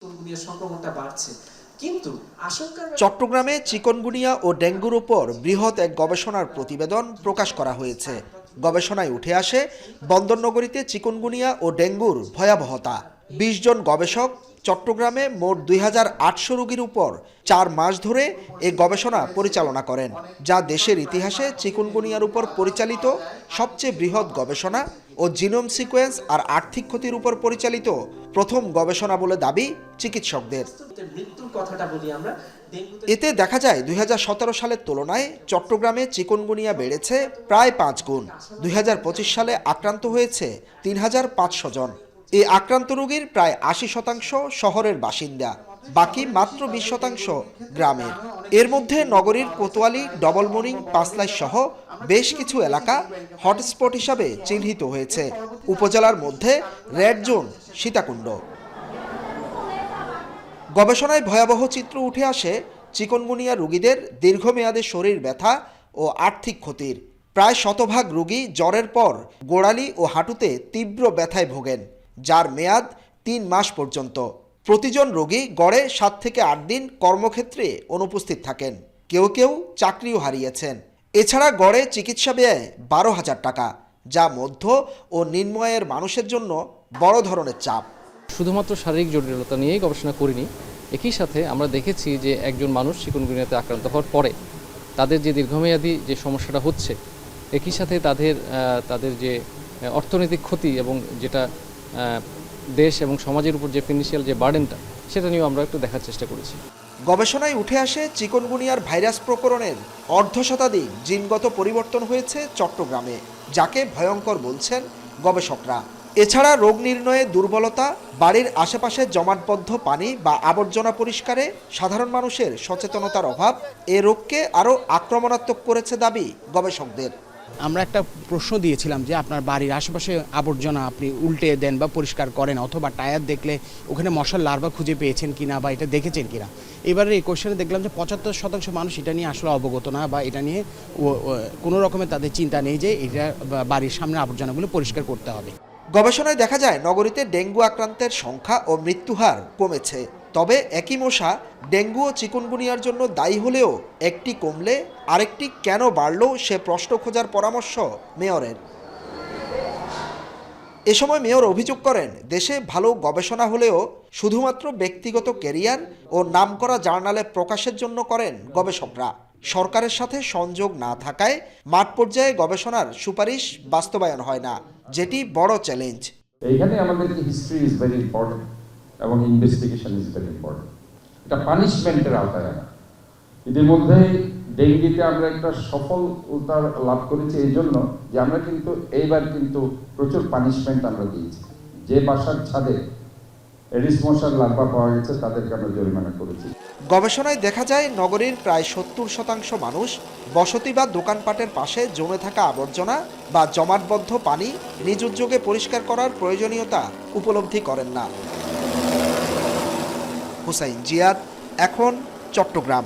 সংক্রমণটা বাড়ছে, কিন্তু চট্টগ্রামে চিকনগুনিয়া ও ডেঙ্গুর উপর বৃহৎ এক গবেষণার প্রতিবেদন প্রকাশ করা হয়েছে। গবেষণায় উঠে আসে বন্দরনগরীতে চিকনগুনিয়া ও ডেঙ্গুর ভয়াবহতা। ২০ জন গবেষক চট্টগ্রামে মোট ২,৮০০ রোগীর উপর ৪ মাস ধরে এ গবেষণা পরিচালনা করেন, যা দেশের ইতিহাসে চিকুনগুনিয়ার উপর পরিচালিত সবচেয়ে বৃহৎ গবেষণা ও জিনোম সিকোয়েন্স আর আর্থিক ক্ষতির উপর পরিচালিত প্রথম গবেষণা বলে দাবি চিকিৎসকদের। এতে দেখা যায় ২০১৭ সালের তুলনায় চট্টগ্রামে চিকুনগুনিয়া বেড়েছে প্রায় ৫ গুণ। ২০২৫ সালে আক্রান্ত হয়েছে ৩,৫০০ জন। এই আক্রান্ত রোগীর প্রায় ৮০% শহরের বাসিন্দা, বাকি মাত্র ২০% গ্রামের। এর মধ্যে নগরীর কোতোয়ালি, ডবলমুরিং, পাঁচলাইশ সহ বেশ কিছু এলাকা হটস্পট হিসাবে চিহ্নিত হয়েছে। উপজেলার মধ্যে রেড জোন সীতাকুণ্ড। গবেষণায় ভয়াবহ চিত্র উঠে আসে চিকনগুনিয়া রোগীদের দীর্ঘমেয়াদী শরীর ব্যথা ও আর্থিক ক্ষতির। প্রায় শতভাগ রোগী জ্বরের পর গোড়ালি ও হাঁটুতে তীব্র ব্যথায় ভোগেন, যার মেয়াদ ৩ মাস পর্যন্ত। প্রতিজন রোগী গড়ে ৭ থেকে ৮ দিন কর্মক্ষেত্রে অনুপস্থিত থাকেন, কেউ কেউ চাকরিও হারিয়েছেন। এছাড়া গড়ে চিকিৎসা ব্যয় ১২,০০০ টাকা, যা মধ্য ও নিম্ন আয়ের মানুষের জন্য বড় ধরনের চাপ। শুধুমাত্র শারীরিক জটিলতা নিয়েই গবেষণা করিনি, একই সাথে আমরা দেখেছি যে একজন মানুষ চিকুনগুনিয়াতে আক্রান্ত হওয়ার পরে তাদের যে দীর্ঘমেয়াদী যে সমস্যাটা হচ্ছে, একই সাথে তাদের যে অর্থনৈতিক ক্ষতি এবং যেটা দেশ এবং সমাজের উপর যে ফিনান্সিয়াল যে বার্ডেনটা, সেটা নিয়েও আমরা একটু দেখার চেষ্টা করেছি। গবেষণায় উঠে আসে চিকনগুনিয়ার ভাইরাস প্রকরণের অর্ধশতাধিক জিনগত পরিবর্তন হয়েছে চট্টগ্রামে, যাকে ভয়ঙ্কর বলছেন গবেষকরা। এছাড়া রোগ নির্ণয়ে দুর্বলতা, বাড়ির আশেপাশে জমাটবদ্ধ পানি বা আবর্জনা পরিষ্কারে সাধারণ মানুষের সচেতনতার অভাব এ রোগকে আরও আক্রমণাত্মক করেছে দাবি গবেষকদের। আমরা একটা প্রশ্ন দিয়েছিলাম যে আপনার বাড়ির আশেপাশে আবর্জনা আপনি উল্টে দেন বা পরিষ্কার করেন, অথবা টায়ার দেখলে ওখানে মশার লার্ভা খুঁজে পেয়েছেন কিনা বা এটা দেখেছেন কিনা। এবারে এই কোশ্চেনে দেখলাম যে ৭৫% মানুষ এটা নিয়ে আসলে অবগত না, বা এটা নিয়ে কোনো রকমের তাদের চিন্তা নেই যে এটা বাড়ির সামনে আবর্জনাগুলো পরিষ্কার করতে হবে। গবেষণায় দেখা যায় নগরীতে ডেঙ্গু আক্রান্তের সংখ্যা ও মৃত্যুহার কমেছে। তবে একই মশা ডেঙ্গু ও চিকুনগুনিয়ার জন্য দায়ী হলেও একটি কমলে আরেকটি কেন বাড়ল সে প্রশ্ন খোঁজার পরামর্শ মেয়রের। এ সময় মেয়র অভিযোগ করেন, দেশে ভালো গবেষণা হলেও শুধুমাত্র ব্যক্তিগত ক্যারিয়ার ও নামকরা জার্নালে প্রকাশের জন্য করেন গবেষকরা। সরকারের সাথে সংযোগ না থাকায় মাঠ পর্যায়ে গবেষণার সুপারিশ বাস্তবায়ন হয় না, যেটি বড় চ্যালেঞ্জ। এইখানে আমাদের হিস্ট্রি ইজ ভেরি ইম্পর্টেন্ট এবং ইনভেস্টিগেশন ইজ ভেরি ইম্পর্টেন্ট। এটা পানিশমেন্টের আওতায় আনা। ইতিমধ্যে ডেঙ্গিতে আমরা একটা সফলতা লাভ করেছি এই জন্য যে আমরা কিন্তু এইবার কিন্তু প্রচুর পানিশমেন্ট আমরা দিয়েছি। যে বাসার ছাদে এডিস মশার লার্ভা পাওয়া গেছে তাদেরকে আমরা জরিমানা করেছি। গবেষণায় দেখা যায় নগরীর প্রায় ৭০% মানুষ বসতি বা দোকানপাটের পাশে জমে থাকা আবর্জনা বা জমাটবদ্ধ পানি নিজ উদ্যোগে পরিষ্কার করার প্রয়োজনীয়তা উপলব্ধি করেন না। হুসাইন জিয়াদ, এখন, চট্টগ্রাম।